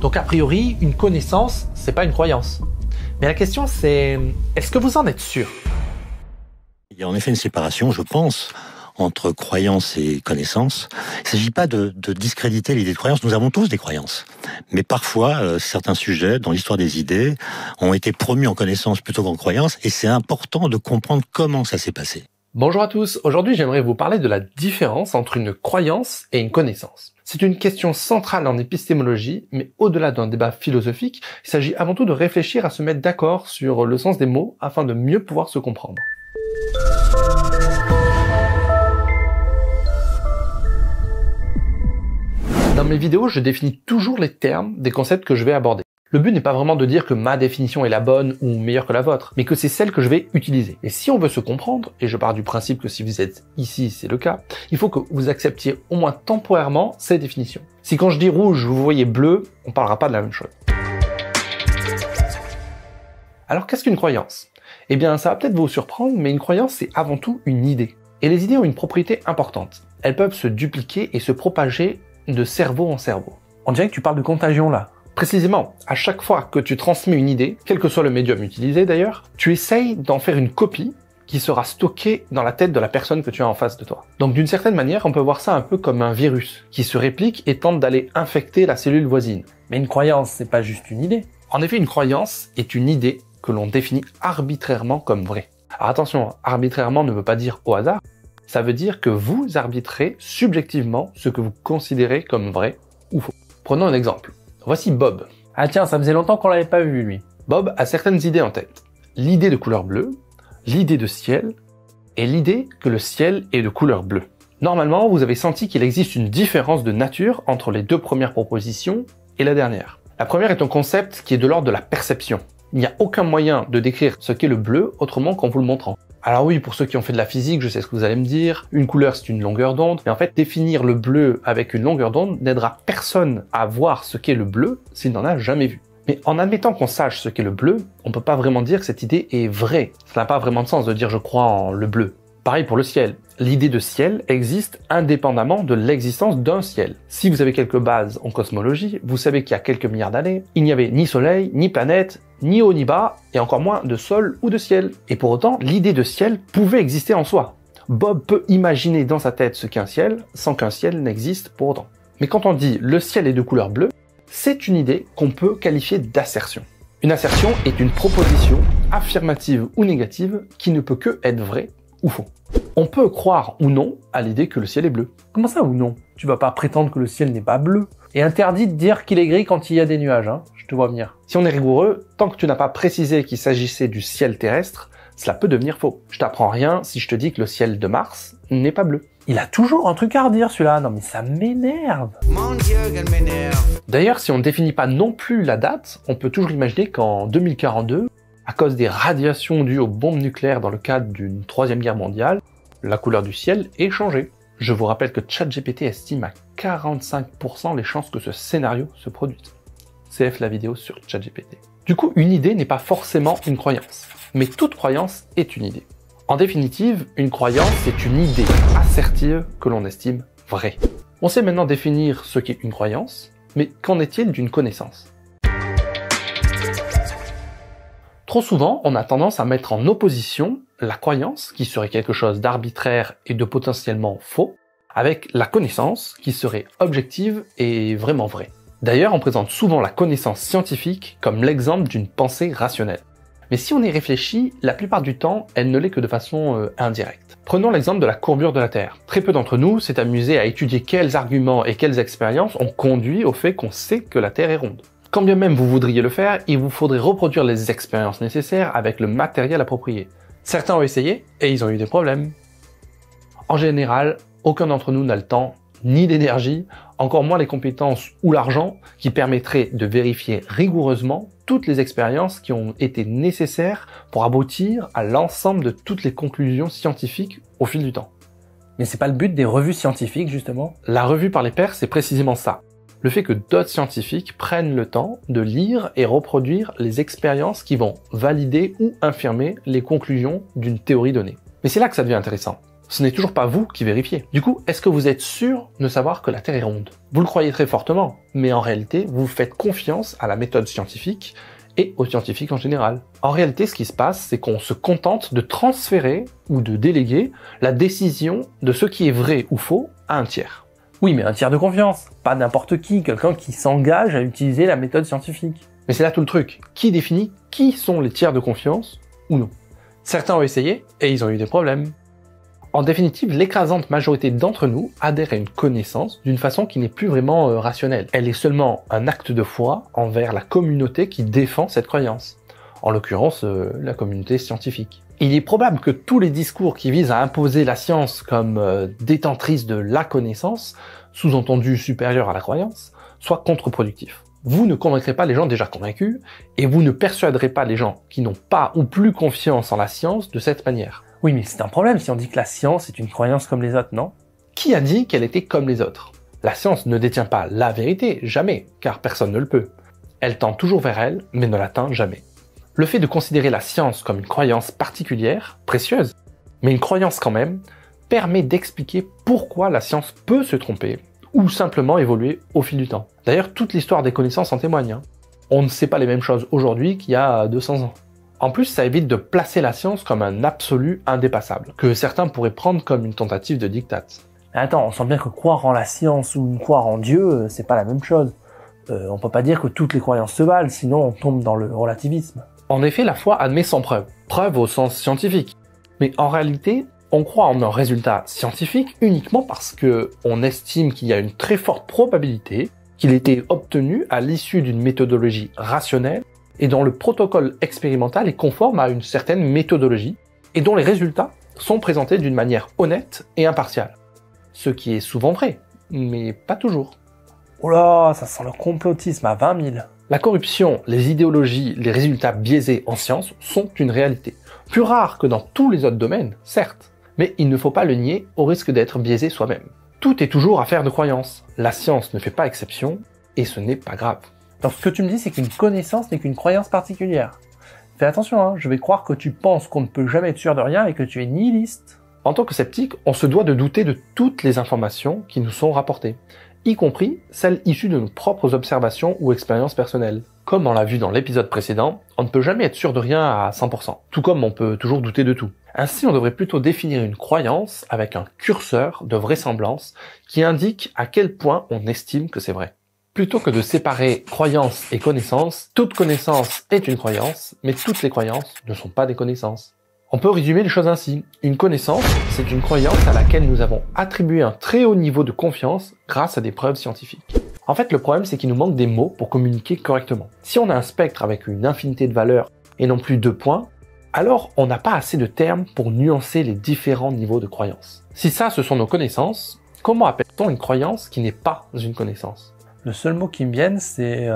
Donc a priori, une connaissance, c'est pas une croyance. Mais la question c'est, est-ce que vous en êtes sûr? Il y a en effet une séparation, je pense, entre croyance et connaissance. Il ne s'agit pas de discréditer l'idée de croyance. Nous avons tous des croyances. Mais parfois, certains sujets dans l'histoire des idées ont été promus en connaissance plutôt qu'en croyance, et c'est important de comprendre comment ça s'est passé. Bonjour à tous, aujourd'hui j'aimerais vous parler de la différence entre une croyance et une connaissance. C'est une question centrale en épistémologie, mais au-delà d'un débat philosophique, il s'agit avant tout de réfléchir à se mettre d'accord sur le sens des mots afin de mieux pouvoir se comprendre. Dans mes vidéos, je définis toujours les termes des concepts que je vais aborder. Le but n'est pas vraiment de dire que ma définition est la bonne ou meilleure que la vôtre, mais que c'est celle que je vais utiliser. Et si on veut se comprendre, et je pars du principe que si vous êtes ici, c'est le cas, il faut que vous acceptiez au moins temporairement ces définitions. Si quand je dis rouge, vous voyez bleu, on parlera pas de la même chose. Alors qu'est-ce qu'une croyance? Eh bien, ça va peut-être vous surprendre, mais une croyance, c'est avant tout une idée. Et les idées ont une propriété importante. Elles peuvent se dupliquer et se propager de cerveau en cerveau. On dirait que tu parles de contagion là. Précisément, à chaque fois que tu transmets une idée, quel que soit le médium utilisé d'ailleurs, tu essayes d'en faire une copie qui sera stockée dans la tête de la personne que tu as en face de toi. Donc d'une certaine manière, on peut voir ça un peu comme un virus qui se réplique et tente d'aller infecter la cellule voisine. Mais une croyance, c'est pas juste une idée. En effet, une croyance est une idée que l'on définit arbitrairement comme vraie. Alors attention, arbitrairement ne veut pas dire au hasard, ça veut dire que vous arbitrez subjectivement ce que vous considérez comme vrai ou faux. Prenons un exemple. Voici Bob. Ah tiens, ça faisait longtemps qu'on l'avait pas vu, lui. Bob a certaines idées en tête. L'idée de couleur bleue, l'idée de ciel, et l'idée que le ciel est de couleur bleue. Normalement, vous avez senti qu'il existe une différence de nature entre les deux premières propositions et la dernière. La première est un concept qui est de l'ordre de la perception. Il n'y a aucun moyen de décrire ce qu'est le bleu autrement qu'en vous le montrant. Alors oui, pour ceux qui ont fait de la physique, je sais ce que vous allez me dire, une couleur c'est une longueur d'onde, mais en fait définir le bleu avec une longueur d'onde n'aidera personne à voir ce qu'est le bleu s'il n'en a jamais vu. Mais en admettant qu'on sache ce qu'est le bleu, on peut pas vraiment dire que cette idée est vraie. Ça n'a pas vraiment de sens de dire je crois en le bleu. Pareil pour le ciel. L'idée de ciel existe indépendamment de l'existence d'un ciel. Si vous avez quelques bases en cosmologie, vous savez qu'il y a quelques milliards d'années, il n'y avait ni soleil, ni planète, ni haut ni bas, et encore moins de sol ou de ciel. Et pour autant, l'idée de ciel pouvait exister en soi. Bob peut imaginer dans sa tête ce qu'est un ciel, sans qu'un ciel n'existe pour autant. Mais quand on dit le ciel est de couleur bleue, c'est une idée qu'on peut qualifier d'assertion. Une assertion est une proposition, affirmative ou négative, qui ne peut que être vraie ou faux. On peut croire ou non à l'idée que le ciel est bleu. Comment ça ou non? Tu vas pas prétendre que le ciel n'est pas bleu. Et interdit de dire qu'il est gris quand il y a des nuages, hein. Je te vois venir. Si on est rigoureux, tant que tu n'as pas précisé qu'il s'agissait du ciel terrestre, cela peut devenir faux. Je t'apprends rien si je te dis que le ciel de Mars n'est pas bleu. Il a toujours un truc à redire celui-là. Non mais ça m'énerve. Mon Dieu, qu'elle m'énerve. D'ailleurs, si on ne définit pas non plus la date, on peut toujours imaginer qu'en 2042, à cause des radiations dues aux bombes nucléaires dans le cadre d'une troisième guerre mondiale, la couleur du ciel est changée. Je vous rappelle que ChatGPT estime à 45% les chances que ce scénario se produise. CF la vidéo sur ChatGPT. Du coup, une idée n'est pas forcément une croyance, mais toute croyance est une idée. En définitive, une croyance est une idée assertive que l'on estime vraie. On sait maintenant définir ce qu'est une croyance, mais qu'en est-il d'une connaissance ? Trop souvent, on a tendance à mettre en opposition la croyance, qui serait quelque chose d'arbitraire et de potentiellement faux, avec la connaissance, qui serait objective et vraiment vraie. D'ailleurs, on présente souvent la connaissance scientifique comme l'exemple d'une pensée rationnelle. Mais si on y réfléchit, la plupart du temps, elle ne l'est que de façon indirecte. Prenons l'exemple de la courbure de la Terre. Très peu d'entre nous s'est amusé à étudier quels arguments et quelles expériences ont conduit au fait qu'on sait que la Terre est ronde. Quand bien même vous voudriez le faire, il vous faudrait reproduire les expériences nécessaires avec le matériel approprié. Certains ont essayé et ils ont eu des problèmes. En général, aucun d'entre nous n'a le temps, ni d'énergie, encore moins les compétences ou l'argent qui permettraient de vérifier rigoureusement toutes les expériences qui ont été nécessaires pour aboutir à l'ensemble de toutes les conclusions scientifiques au fil du temps. Mais c'est pas le but des revues scientifiques, justement? La revue par les pairs, c'est précisément ça. Le fait que d'autres scientifiques prennent le temps de lire et reproduire les expériences qui vont valider ou infirmer les conclusions d'une théorie donnée. Mais c'est là que ça devient intéressant. Ce n'est toujours pas vous qui vérifiez. Du coup, est-ce que vous êtes sûr de savoir que la Terre est ronde? Vous le croyez très fortement, mais en réalité, vous faites confiance à la méthode scientifique et aux scientifiques en général. En réalité, ce qui se passe, c'est qu'on se contente de transférer ou de déléguer la décision de ce qui est vrai ou faux à un tiers. Oui, mais un tiers de confiance, pas n'importe qui, quelqu'un qui s'engage à utiliser la méthode scientifique. Mais c'est là tout le truc. Qui définit qui sont les tiers de confiance ou non? Certains ont essayé et ils ont eu des problèmes. En définitive, l'écrasante majorité d'entre nous adhère à une connaissance d'une façon qui n'est plus vraiment rationnelle. Elle est seulement un acte de foi envers la communauté qui défend cette croyance. En l'occurrence, la communauté scientifique. Il est probable que tous les discours qui visent à imposer la science comme détentrice de la connaissance, sous-entendu supérieure à la croyance, soient contre-productifs. Vous ne convaincrez pas les gens déjà convaincus, et vous ne persuaderez pas les gens qui n'ont pas ou plus confiance en la science de cette manière. Oui, mais c'est un problème si on dit que la science est une croyance comme les autres, non? Qui a dit qu'elle était comme les autres? La science ne détient pas la vérité, jamais, car personne ne le peut. Elle tend toujours vers elle, mais ne l'atteint jamais. Le fait de considérer la science comme une croyance particulière, précieuse, mais une croyance quand même, permet d'expliquer pourquoi la science peut se tromper, ou simplement évoluer au fil du temps. D'ailleurs, toute l'histoire des connaissances en témoigne. On ne sait pas les mêmes choses aujourd'hui qu'il y a 200 ans. En plus, ça évite de placer la science comme un absolu indépassable, que certains pourraient prendre comme une tentative de diktat. Mais attends, on sent bien que croire en la science ou croire en Dieu, c'est pas la même chose. On peut pas dire que toutes les croyances se valent, sinon on tombe dans le relativisme. En effet, la foi admet sans preuve, preuve au sens scientifique. Mais en réalité, on croit en un résultat scientifique uniquement parce que on estime qu'il y a une très forte probabilité qu'il ait été obtenu à l'issue d'une méthodologie rationnelle et dont le protocole expérimental est conforme à une certaine méthodologie et dont les résultats sont présentés d'une manière honnête et impartiale. Ce qui est souvent vrai, mais pas toujours. Oh là, ça sent le complotisme à 20 000. La corruption, les idéologies, les résultats biaisés en science sont une réalité. Plus rare que dans tous les autres domaines, certes, mais il ne faut pas le nier au risque d'être biaisé soi-même. Tout est toujours affaire de croyance. La science ne fait pas exception, et ce n'est pas grave. Donc ce que tu me dis, c'est qu'une connaissance n'est qu'une croyance particulière. Fais attention, hein, je vais croire que tu penses qu'on ne peut jamais être sûr de rien et que tu es nihiliste. En tant que sceptique, on se doit de douter de toutes les informations qui nous sont rapportées, y compris celles issues de nos propres observations ou expériences personnelles. Comme on l'a vu dans l'épisode précédent, on ne peut jamais être sûr de rien à 100%, tout comme on peut toujours douter de tout. Ainsi, on devrait plutôt définir une croyance avec un curseur de vraisemblance qui indique à quel point on estime que c'est vrai. Plutôt que de séparer croyance et connaissance, toute connaissance est une croyance, mais toutes les croyances ne sont pas des connaissances. On peut résumer les choses ainsi. Une connaissance, c'est une croyance à laquelle nous avons attribué un très haut niveau de confiance grâce à des preuves scientifiques. En fait, le problème, c'est qu'il nous manque des mots pour communiquer correctement. Si on a un spectre avec une infinité de valeurs et non plus 2 points, alors on n'a pas assez de termes pour nuancer les différents niveaux de croyance. Si ça, ce sont nos connaissances, comment appelle-t-on une croyance qui n'est pas une connaissance? Le seul mot qui me vienne, c'est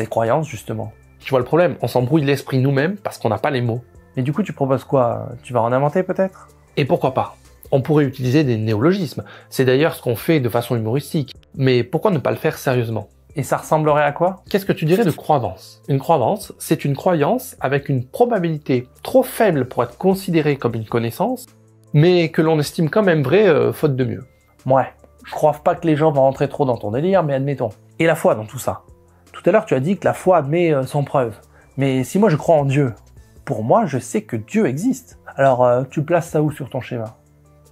croyance, justement. Tu vois le problème, on s'embrouille l'esprit nous-mêmes parce qu'on n'a pas les mots. Mais du coup, tu proposes quoi? Tu vas en inventer peut-être? Et pourquoi pas? On pourrait utiliser des néologismes. C'est d'ailleurs ce qu'on fait de façon humoristique. Mais pourquoi ne pas le faire sérieusement? Et ça ressemblerait à quoi? Qu'est-ce que tu dirais de croyance? Une croyance, c'est une croyance avec une probabilité trop faible pour être considérée comme une connaissance, mais que l'on estime quand même vraie, faute de mieux. Ouais, je crois pas que les gens vont rentrer trop dans ton délire, mais admettons. Et la foi dans tout ça? Tout à l'heure, tu as dit que la foi admet sans preuve. Mais si moi je crois en Dieu, pour moi, je sais que Dieu existe. Alors, tu places ça où sur ton schéma?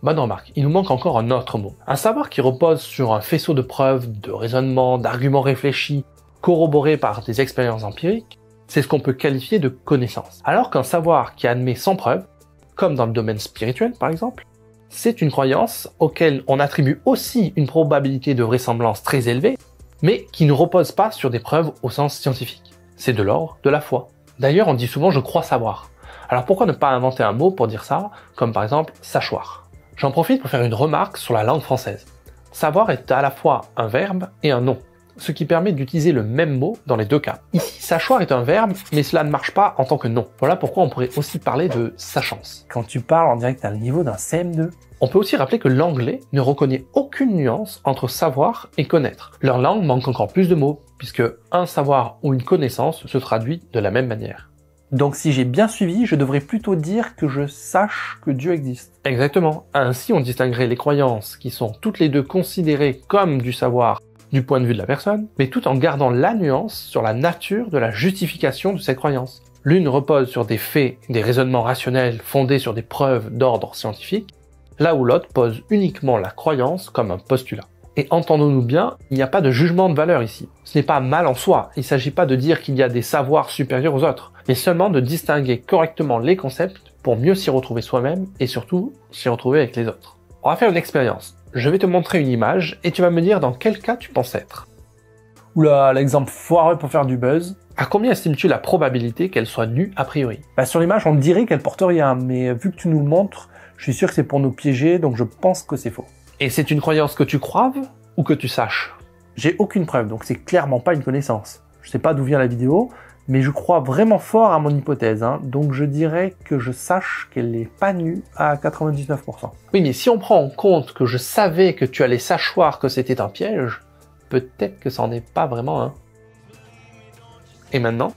Bonne remarque, il nous manque encore un autre mot. Un savoir qui repose sur un faisceau de preuves, de raisonnements, d'arguments réfléchis, corroborés par des expériences empiriques, c'est ce qu'on peut qualifier de connaissance. Alors qu'un savoir qui admet sans preuve, comme dans le domaine spirituel par exemple, c'est une croyance auquel on attribue aussi une probabilité de vraisemblance très élevée, mais qui ne repose pas sur des preuves au sens scientifique. C'est de l'ordre de la foi. D'ailleurs, on dit souvent « je crois savoir ». Alors pourquoi ne pas inventer un mot pour dire ça, comme par exemple « sachoir ». J'en profite pour faire une remarque sur la langue française. Savoir est à la fois un verbe et un nom, ce qui permet d'utiliser le même mot dans les deux cas. Ici, sachoir est un verbe, mais cela ne marche pas en tant que nom. Voilà pourquoi on pourrait aussi parler de sachance. Quand tu parles, on dirait que t'as le niveau d'un CM2. On peut aussi rappeler que l'anglais ne reconnaît aucune nuance entre savoir et connaître. Leur langue manque encore plus de mots, puisque un savoir ou une connaissance se traduit de la même manière. Donc si j'ai bien suivi, je devrais plutôt dire que je sache que Dieu existe. Exactement. Ainsi, on distinguerait les croyances qui sont toutes les deux considérées comme du savoir du point de vue de la personne, mais tout en gardant la nuance sur la nature de la justification de cette croyance. L'une repose sur des faits, des raisonnements rationnels fondés sur des preuves d'ordre scientifique, là où l'autre pose uniquement la croyance comme un postulat. Et entendons-nous bien, il n'y a pas de jugement de valeur ici. Ce n'est pas mal en soi, il ne s'agit pas de dire qu'il y a des savoirs supérieurs aux autres, mais seulement de distinguer correctement les concepts pour mieux s'y retrouver soi-même et surtout s'y retrouver avec les autres. On va faire une expérience. Je vais te montrer une image et tu vas me dire dans quel cas tu penses être. Oula, l'exemple foireux pour faire du buzz. À combien estimes-tu la probabilité qu'elle soit nue a priori? Sur l'image, on dirait qu'elle porte rien, mais vu que tu nous le montres, je suis sûr que c'est pour nous piéger, donc je pense que c'est faux. Et c'est une croyance que tu croives ou que tu saches? J'ai aucune preuve, donc c'est clairement pas une connaissance. Je sais pas d'où vient la vidéo, mais je crois vraiment fort à mon hypothèse, donc je dirais que je sache qu'elle n'est pas nue à 99%. Oui, mais si on prend en compte que je savais que tu allais savoir que c'était un piège, peut-être que ça n'en est pas vraiment un. Et maintenant?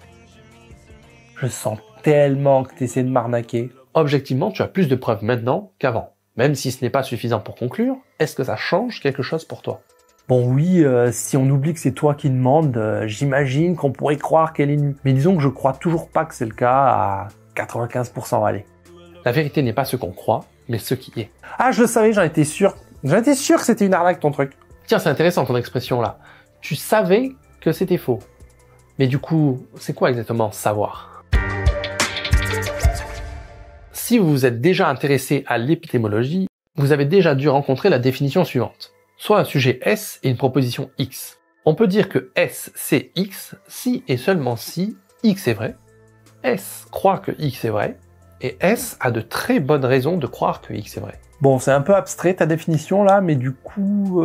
Je sens tellement que tu essaies de m'arnaquer. Objectivement, tu as plus de preuves maintenant qu'avant. Même si ce n'est pas suffisant pour conclure, est-ce que ça change quelque chose pour toi? Bon oui, si on oublie que c'est toi qui demande, j'imagine qu'on pourrait croire qu'elle est nue. Mais disons que je crois toujours pas que c'est le cas à 95%, allez. La vérité n'est pas ce qu'on croit, mais ce qui est. Ah, je le savais, j'en étais sûr. J'en étais sûr que c'était une arnaque ton truc. Tiens, c'est intéressant ton expression là. Tu savais que c'était faux. Mais du coup, c'est quoi exactement savoir? Si vous vous êtes déjà intéressé à l'épistémologie, vous avez déjà dû rencontrer la définition suivante. Soit un sujet S et une proposition X. On peut dire que S c'est X si et seulement si X est vrai, S croit que X est vrai, et S a de très bonnes raisons de croire que X est vrai. Bon, c'est un peu abstrait ta définition là, mais du coup,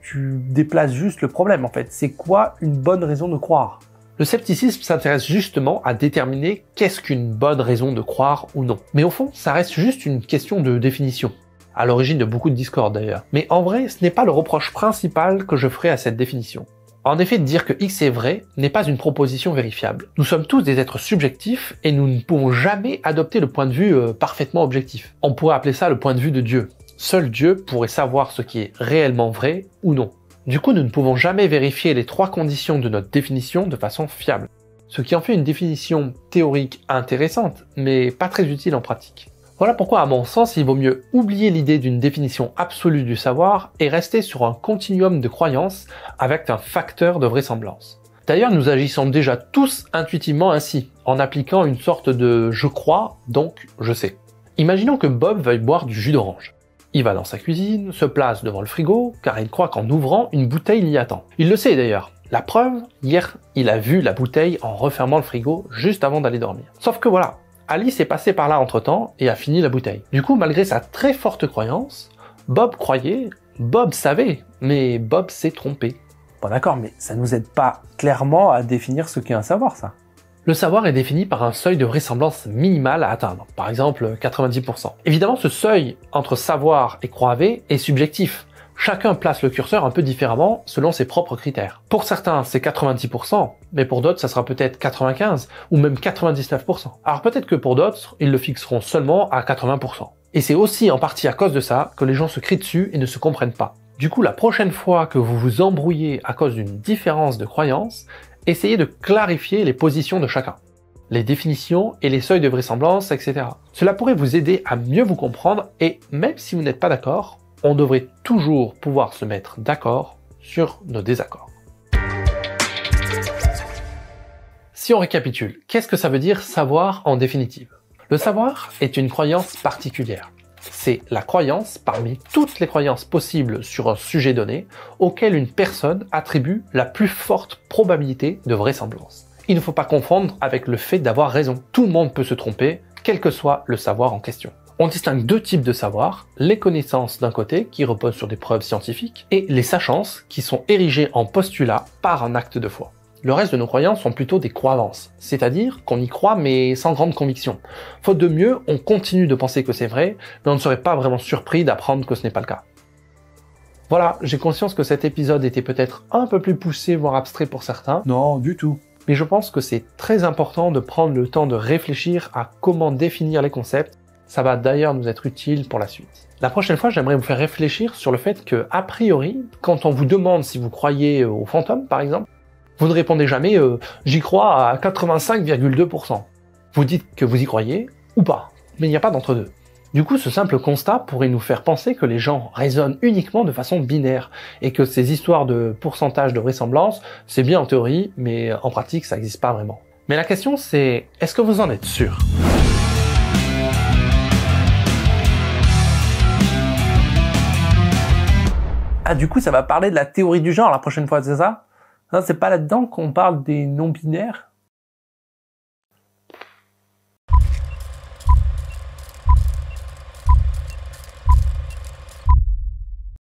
tu déplaces juste le problème en fait. C'est quoi une bonne raison de croire? Le scepticisme s'intéresse justement à déterminer qu'est-ce qu'une bonne raison de croire ou non. Mais au fond, ça reste juste une question de définition. À l'origine de beaucoup de discordes d'ailleurs. Mais en vrai, ce n'est pas le reproche principal que je ferai à cette définition. En effet, dire que X est vrai n'est pas une proposition vérifiable. Nous sommes tous des êtres subjectifs et nous ne pouvons jamais adopter le point de vue parfaitement objectif. On pourrait appeler ça le point de vue de Dieu. Seul Dieu pourrait savoir ce qui est réellement vrai ou non. Du coup, nous ne pouvons jamais vérifier les trois conditions de notre définition de façon fiable. Ce qui en fait une définition théorique intéressante, mais pas très utile en pratique. Voilà pourquoi, à mon sens, il vaut mieux oublier l'idée d'une définition absolue du savoir et rester sur un continuum de croyances avec un facteur de vraisemblance. D'ailleurs, nous agissons déjà tous intuitivement ainsi, en appliquant une sorte de « je crois, donc je sais ». Imaginons que Bob veuille boire du jus d'orange. Il va dans sa cuisine, se place devant le frigo, car il croit qu'en ouvrant, une bouteille l'y attend. Il le sait d'ailleurs. La preuve, hier, il a vu la bouteille en refermant le frigo juste avant d'aller dormir. Sauf que voilà, Alice est passée par là entre-temps et a fini la bouteille. Du coup, malgré sa très forte croyance, Bob croyait, Bob savait, mais Bob s'est trompé. Bon d'accord, mais ça nous aide pas clairement à définir ce qu'est un savoir, ça. Le savoir est défini par un seuil de vraisemblance minimal à atteindre, par exemple 90%. Évidemment, ce seuil entre savoir et croiver est subjectif. Chacun place le curseur un peu différemment selon ses propres critères. Pour certains, c'est 90%, mais pour d'autres, ça sera peut-être 95% ou même 99%. Alors peut-être que pour d'autres, ils le fixeront seulement à 80%. Et c'est aussi en partie à cause de ça que les gens se crient dessus et ne se comprennent pas. Du coup, la prochaine fois que vous vous embrouillez à cause d'une différence de croyance, essayez de clarifier les positions de chacun, les définitions et les seuils de vraisemblance, etc. Cela pourrait vous aider à mieux vous comprendre et même si vous n'êtes pas d'accord, on devrait toujours pouvoir se mettre d'accord sur nos désaccords. Si on récapitule, qu'est-ce que ça veut dire savoir en définitive? Le savoir est une croyance particulière. C'est la croyance parmi toutes les croyances possibles sur un sujet donné auquel une personne attribue la plus forte probabilité de vraisemblance. Il ne faut pas confondre avec le fait d'avoir raison. Tout le monde peut se tromper, quel que soit le savoir en question. On distingue deux types de savoir, les connaissances d'un côté qui reposent sur des preuves scientifiques et les sachances qui sont érigées en postulats par un acte de foi. Le reste de nos croyances sont plutôt des croyances, c'est-à-dire qu'on y croit mais sans grande conviction. Faute de mieux, on continue de penser que c'est vrai, mais on ne serait pas vraiment surpris d'apprendre que ce n'est pas le cas. Voilà, j'ai conscience que cet épisode était peut-être un peu plus poussé, voire abstrait pour certains. Non, du tout. mais je pense que c'est très important de prendre le temps de réfléchir à comment définir les concepts. Ça va d'ailleurs nous être utile pour la suite. La prochaine fois, j'aimerais vous faire réfléchir sur le fait que, a priori, quand on vous demande si vous croyez aux fantômes, par exemple, vous ne répondez jamais « j'y crois à 85,2%». Vous dites que vous y croyez ou pas, mais il n'y a pas d'entre-deux. Du coup, ce simple constat pourrait nous faire penser que les gens raisonnent uniquement de façon binaire et que ces histoires de pourcentage de vraisemblance, c'est bien en théorie, mais en pratique, ça n'existe pas vraiment. Mais la question c'est, est-ce que vous en êtes sûr ? Ah, du coup, ça va parler de la théorie du genre la prochaine fois, c'est ça? Non, c'est pas là-dedans qu'on parle des non-binaires?